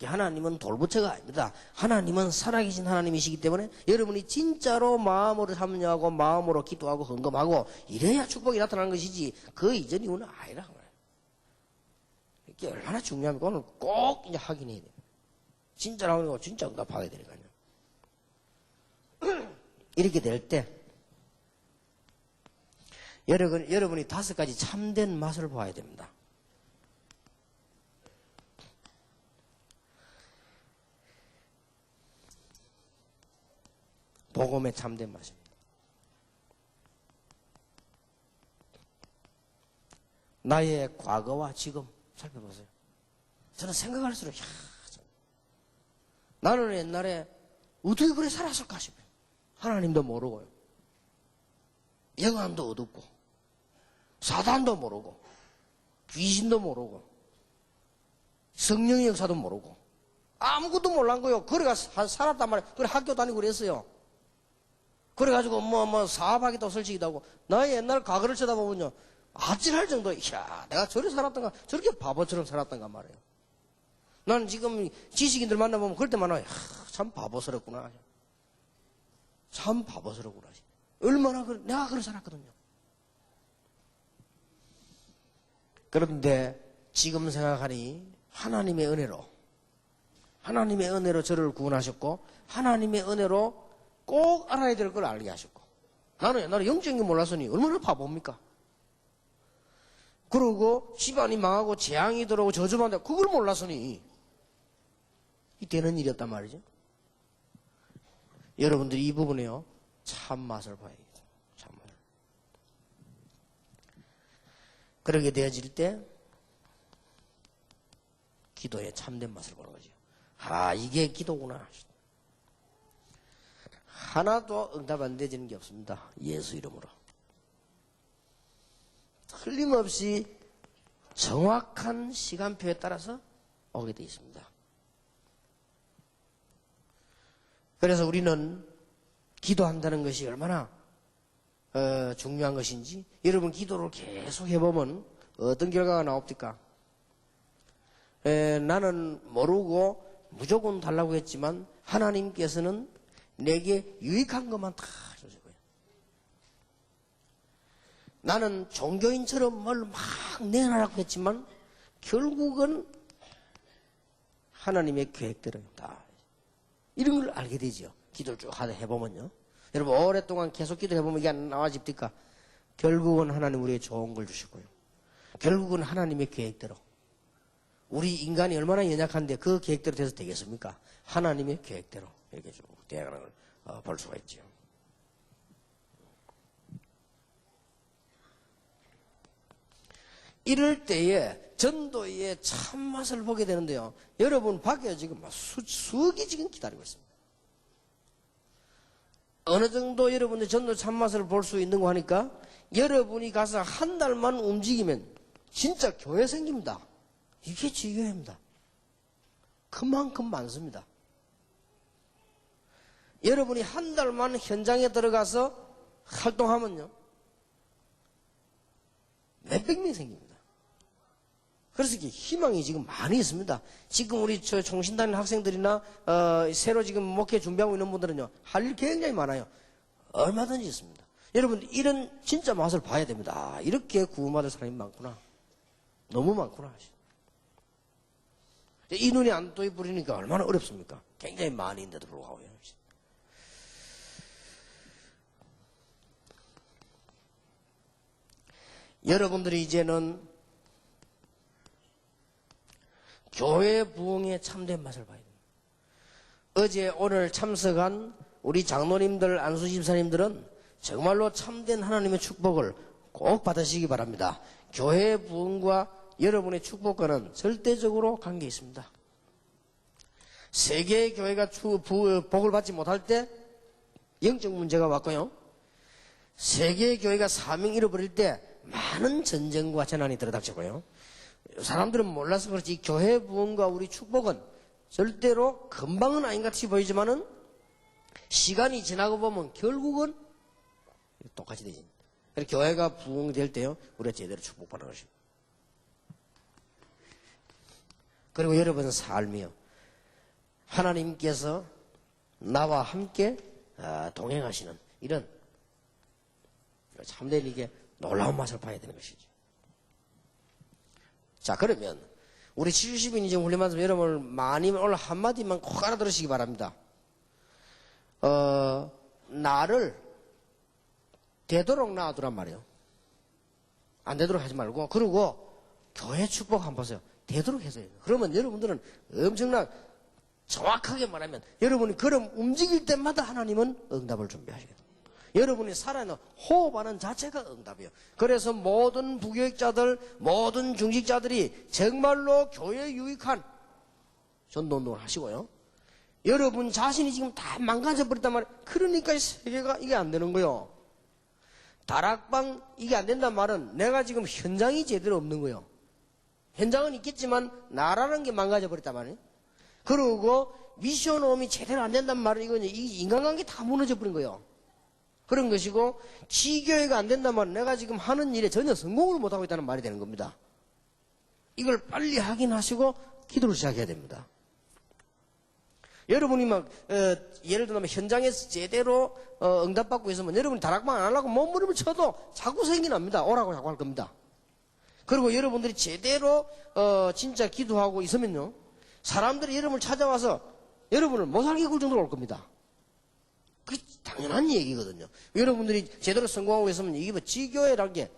하나님은 돌부처가 아닙니다. 하나님은 살아계신 하나님이시기 때문에 여러분이 진짜로 마음으로 참여하고 마음으로 기도하고 헌금하고 이래야 축복이 나타나는 것이지 그 이전 이유는 아니라고 말해요. 이게 얼마나 중요합니까? 오늘 꼭 이제 확인해야 돼요. 진짜라고 진짜 응답하게 되니까요. 이렇게 될 때 여러분이 5가지 참된 맛을 보아야 됩니다. 복음의 참된 맛입니다. 나의 과거와 지금 살펴보세요. 저는 생각할수록 나는 옛날에 어떻게 그래 살았을까 싶어요. 하나님도 모르고요. 영안도 어둡고 사단도 모르고 귀신도 모르고 성령의 역사도 모르고 아무것도 몰란 거요. 그래가 살았단 말이에요. 그래 학교 다니고 그랬어요. 그래가지고 사업하기도 솔직히도 하고 나의 옛날 과거를 쳐다보면요 아찔할 정도. 이야 내가 저리 살았던가 저렇게 바보처럼 살았던가 말이에요. 나는 지금 지식인들 만나보면 그럴 때만 참 바보스럽구나. 참 바보스럽구나. 얼마나 내가 그렇게 살았거든요. 그런데 지금 생각하니 하나님의 은혜로 저를 구원하셨고 하나님의 은혜로 꼭 알아야 될 걸 알게 하셨고 나는 옛날에 영적인 게 몰랐으니 얼마나 바보입니까? 그러고 집안이 망하고 재앙이 들어오고 저주받는다 그걸 몰랐으니 이 되는 일이었단 말이죠. 여러분들이 이 부분에요 참 맛을 봐야겠죠. 그렇게 되어질 때 기도의 참된 맛을 보는 거죠. 아, 이게 기도구나. 하나도 응답 안 되지는 게 없습니다. 예수 이름으로. 틀림없이 정확한 시간표에 따라서 오게 되어 있습니다. 그래서 우리는 기도한다는 것이 얼마나 중요한 것인지 여러분 기도를 계속 해보면 어떤 결과가 나옵니까? 나는 모르고 무조건 달라고 했지만 하나님께서는 내게 유익한 것만 다 주시고요. 나는 종교인처럼 뭘 막 내놔라고 했지만 결국은 하나님의 계획대로 다 이런 걸 알게 되죠. 기도를 쭉 하다 해보면요. 여러분 오랫동안 계속 기도해보면 이게 안 나와집니까? 결국은 하나님 우리에게 좋은 걸 주시고요. 결국은 하나님의 계획대로. 우리 인간이 얼마나 연약한데 그 계획대로 돼서 되겠습니까? 하나님의 계획대로 이렇게 쭉 되어가는 걸 볼 수가 있죠. 이럴 때에 전도의 참맛을 보게 되는데요. 여러분 밖에 지금 수억이 지금 기다리고 있습니다. 어느 정도 여러분의 전도 참맛을 볼 수 있는 거 하니까 여러분이 가서 한 달만 움직이면 진짜 교회 생깁니다. 이게 지교회입니다. 그만큼 많습니다. 여러분이 한 달만 현장에 들어가서 활동하면요. 몇백 명이 생깁니다. 그래서 이게 희망이 지금 많이 있습니다. 지금 우리 총신 다니는 학생들이나 새로 지금 목회 준비하고 있는 분들은요. 할 일 굉장히 많아요. 얼마든지 있습니다. 여러분 이런 진짜 맛을 봐야 됩니다. 아, 이렇게 구원받을 사람이 많구나. 너무 많구나. 이 눈이 안 떠 버리니까 얼마나 어렵습니까? 굉장히 많이 있는데도 불구하고요. 여러분들이 이제는 교회 부흥의 참된 맛을 봐야 됩니다. 어제 오늘 참석한 우리 장로님들, 안수집사님들은 정말로 참된 하나님의 축복을 꼭 받으시기 바랍니다. 교회 부흥과 여러분의 축복과는 절대적으로 관계 있습니다. 세계의 교회가 복을 받지 못할 때 영적 문제가 왔고요. 세계의 교회가 사명 잃어버릴 때 많은 전쟁과 재난이 들어닥치고요. 사람들은 몰라서 그렇지 이 교회 부흥과 우리 축복은 절대로 금방은 아닌 것 같이 보이지만은 시간이 지나고 보면 결국은 똑같이 되지. 그래서 교회가 부흥될 때요 우리가 제대로 축복받는 것입니다. 그리고 여러분 삶이요 하나님께서 나와 함께 동행하시는 이런 참된 이게 놀라운 맛을 봐야 되는 것이죠. 자, 그러면 우리 70인 이제 훈련받으면 여러분 많이 오늘 한마디만 꼭 알아들으시기 바랍니다. 나를 되도록 놔두란 말이에요. 안 되도록 하지 말고 그리고 교회 축복 한번 보세요. 되도록 해서 해요. 그러면 여러분들은 엄청나 정확하게 말하면 여러분이 그럼 움직일 때마다 하나님은 응답을 준비하시겠다. 여러분이 살아있는 호흡하는 자체가 응답이에요. 그래서 모든 부교육자들, 모든 중직자들이 정말로 교회에 유익한 전도운동을 하시고요. 여러분 자신이 지금 다 망가져버렸단 말이에요. 그러니까 이 세계가 이게 안 되는 거예요. 다락방 이게 안 된단 말은 내가 지금 현장이 제대로 없는 거예요. 현장은 있겠지만 나라는 게 망가져버렸단 말이에요. 그리고 미션홈이 제대로 안 된단 말은 이건 인간관계 다 무너져버린 거예요. 그런 것이고 지교회가 안 된다면 내가 지금 하는 일에 전혀 성공을 못하고 있다는 말이 되는 겁니다. 이걸 빨리 확인하시고 기도를 시작해야 됩니다. 여러분이 막 예를 들면 현장에서 제대로 응답받고 있으면 여러분이 다락방 안 하려고 몸부림을 쳐도 자꾸 생기 납니다. 오라고 자꾸 할 겁니다. 그리고 여러분들이 제대로 진짜 기도하고 있으면요 사람들이 여러분을 찾아와서 여러분을 못 살게 굴 정도로 올 겁니다. 그게 당연한 얘기거든요. 여러분들이 제대로 성공하고 있으면 이게 뭐 지교회란 게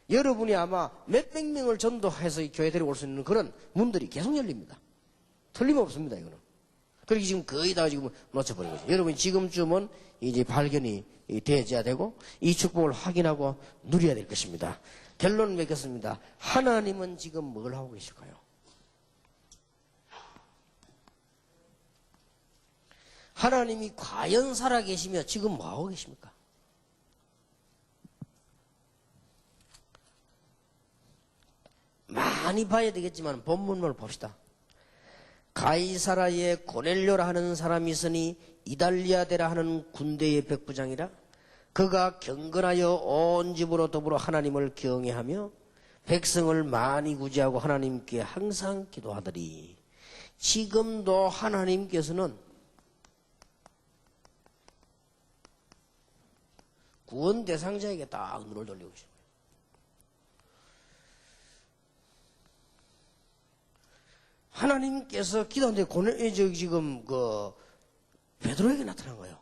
여러분이 아마 몇백 명을 전도해서 이 교회 데리고 올 수 있는 그런 문들이 계속 열립니다. 틀림없습니다, 이거는. 그렇게 지금 거의 다 지금 놓쳐버린 거죠. 여러분이 지금쯤은 이제 발견이 되어져야 되고 이 축복을 확인하고 누려야 될 것입니다. 결론 맺겠습니다. 하나님은 지금 뭘 하고 계실까요? 하나님이 과연 살아계시며 지금 뭐 하고 계십니까? 많이 봐야 되겠지만 본문을 봅시다. 가이사라에 고넬료라 하는 사람이 있으니 이달리아데라 하는 군대의 백부장이라. 그가 경건하여 온 집으로 더불어 하나님을 경외하며 백성을 많이 구제하고 하나님께 항상 기도하더니. 지금도 하나님께서는 구원 대상자에게 딱 눈을 돌리고 계십니다. 하나님께서 기도하는데 지금 베드로에게 나타난 거예요.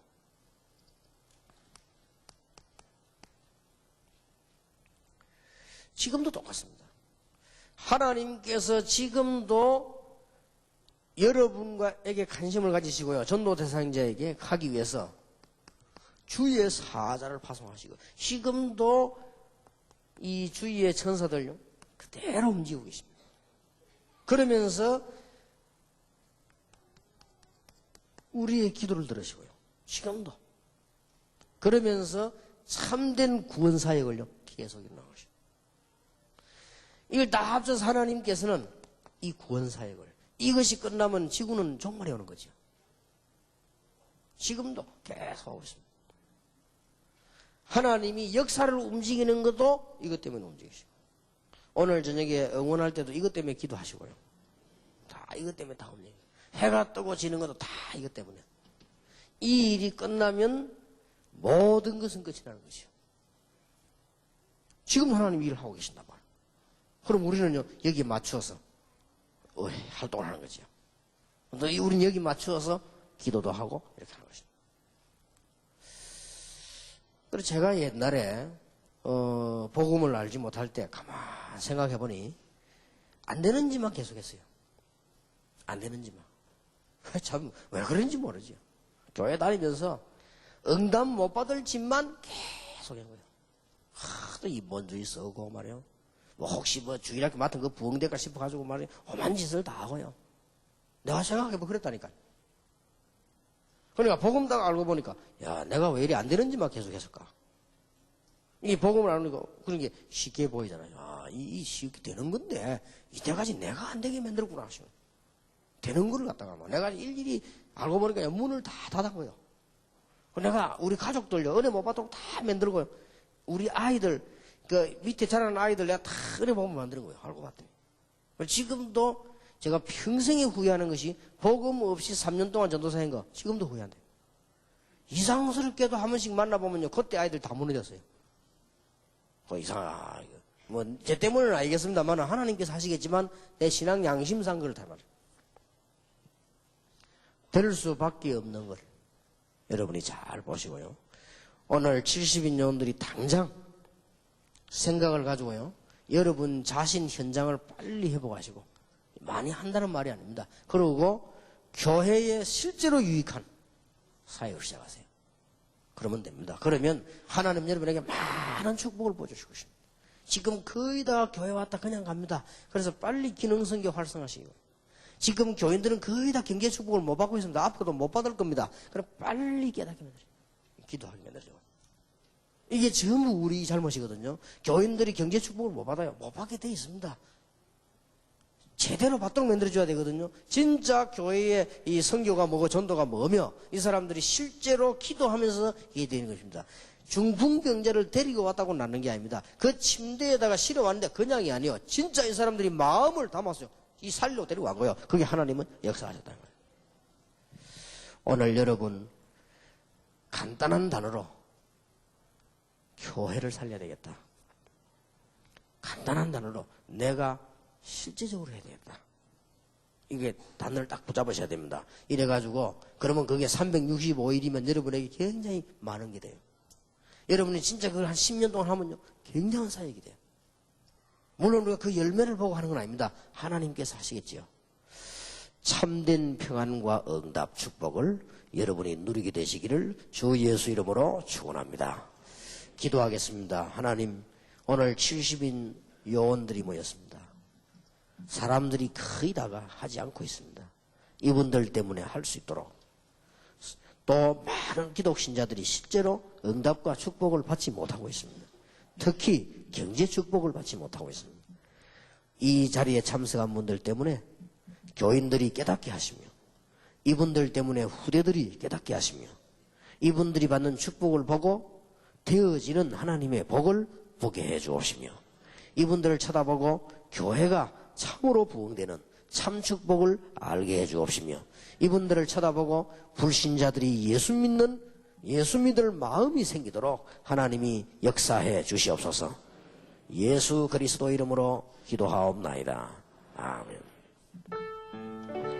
지금도 똑같습니다. 하나님께서 지금도 여러분과에게 관심을 가지시고요. 전도 대상자에게 하기 위해서 주의 사자를 파송하시고 지금도 이 주위의 천사들요 그대로 움직이고 계십니다. 그러면서 우리의 기도를 들으시고요. 지금도. 그러면서 참된 구원 사역을요 계속 일어나시고. 이걸 다 합쳐서 하나님께서는 이 구원 사역을 이것이 끝나면 지구는 종말이 오는 거죠. 지금도 계속 하고 있습니다. 하나님이 역사를 움직이는 것도 이것 때문에 움직이시고 오늘 저녁에 응원할 때도 이것 때문에 기도하시고요. 다 이것 때문에 다 움직여요. 해가 뜨고 지는 것도 다 이것 때문에. 이 일이 끝나면 모든 것은 끝이 나는 것이요. 지금 하나님이 일을 하고 계신단 말이에요. 그럼 우리는요 여기에 맞추어서 활동을 하는 거죠. 우리는 여기 맞추어서 기도도 하고 이렇게 하는 것입니다. 그래서 제가 옛날에 복음을 알지 못할 때 가만 생각해 보니 안 되는 짓만 계속했어요. 안 되는 짓만. 참 왜 그런지 모르죠. 교회 다니면서 응답 못 받을 짓만 계속 한 거예요. 하도 이본주의 쓰고 말이에요. 뭐 혹시 뭐 주일학교 맡은 거 부흥될까 싶어가지고 말이에요. 험한 짓을 다 하고요. 내가 생각해보면 그랬다니까요. 그러니까 복음 딱 알고 보니까 야 내가 왜 이리 안 되는 짓만 계속 했을까. 이 복음을 아니까 그런 게 쉽게 보이잖아요. 아, 이 쉽게 되는 건데 이때까지 내가 안 되게 만들었구나 하시면 되는 거를 갖다가 뭐 내가 일일이 알고 보니까 문을 다 닫았고요. 내가 우리 가족들요 은혜 못 받도록 다 만들고요. 우리 아이들 그 밑에 자라는 아이들 내가 다 은혜 복음 만드는 거예요. 알고 봤더니 지금도 제가 평생에 후회하는 것이 복음 없이 3년 동안 전도사인 거 지금도 후회한대요. 이상스럽게도 한 번씩 만나보면요 그때 아이들 다 무너졌어요. 뭐 제 때문에는 알겠습니다만 하나님께서 하시겠지만 내 신앙 양심상 그렇단 말이에요. 될 수밖에 없는 걸 여러분이 잘 보시고요. 오늘 70인용들이 당장 생각을 가지고요. 여러분 자신 현장을 빨리 회복하시고 많이 한다는 말이 아닙니다. 그리고 교회에 실제로 유익한 사역을 시작하세요. 그러면 됩니다. 그러면 하나님 여러분에게 많은 축복을 보여주시고 있습니다. 지금 거의 다 교회 왔다 그냥 갑니다. 그래서 빨리 기능성교 활성화시키고 지금 교인들은 거의 다 경제 축복을 못 받고 있습니다. 앞으로도 못 받을 겁니다. 그럼 빨리 깨닫게 만들어요. 기도하게 만들어요. 이게 전부 우리 잘못이거든요. 교인들이 경제 축복을 못 받아요. 못 받게 돼 있습니다. 제대로 받도록 만들어줘야 되거든요. 진짜 교회의 이 선교가 뭐고 전도가 뭐며 이 사람들이 실제로 기도하면서 이게 되는 것입니다. 중풍병자를 데리고 왔다고 낳는 게 아닙니다. 그 침대에다가 실어왔는데 그냥이 아니에요. 진짜 이 사람들이 마음을 담았어요. 이 살로 데리고 간 거예요. 그게 하나님은 역사하셨다는 거예요. 오늘 여러분 간단한 단어로 교회를 살려야 되겠다. 간단한 단어로 내가 실제적으로 해야 되겠다. 이게 단어를 딱 붙잡으셔야 됩니다. 이래가지고 그러면 그게 365일이면 여러분에게 굉장히 많은 게 돼요. 여러분이 진짜 그걸 한 10년 동안 하면요 굉장한 사역이 돼요. 물론 우리가 그 열매를 보고 하는 건 아닙니다. 하나님께서 하시겠지요. 참된 평안과 응답 축복을 여러분이 누리게 되시기를 주 예수 이름으로 축원합니다. 기도하겠습니다. 하나님 오늘 70인 요원들이 모였습니다. 사람들이 거의 다가 하지 않고 있습니다. 이분들 때문에 할 수 있도록. 또 많은 기독신자들이 실제로 응답과 축복을 받지 못하고 있습니다. 특히 경제 축복을 받지 못하고 있습니다. 이 자리에 참석한 분들 때문에 교인들이 깨닫게 하시며, 이분들 때문에 후대들이 깨닫게 하시며, 이분들이 받는 축복을 보고 되어지는 하나님의 복을 보게 해 주옵시며, 이분들을 쳐다보고 교회가 참으로 부흥되는 참 축복을 알게 해 주옵시며, 이분들을 쳐다보고 불신자들이 예수 믿을 마음이 생기도록 하나님이 역사해 주시옵소서. 예수 그리스도 이름으로 기도하옵나이다. 아멘.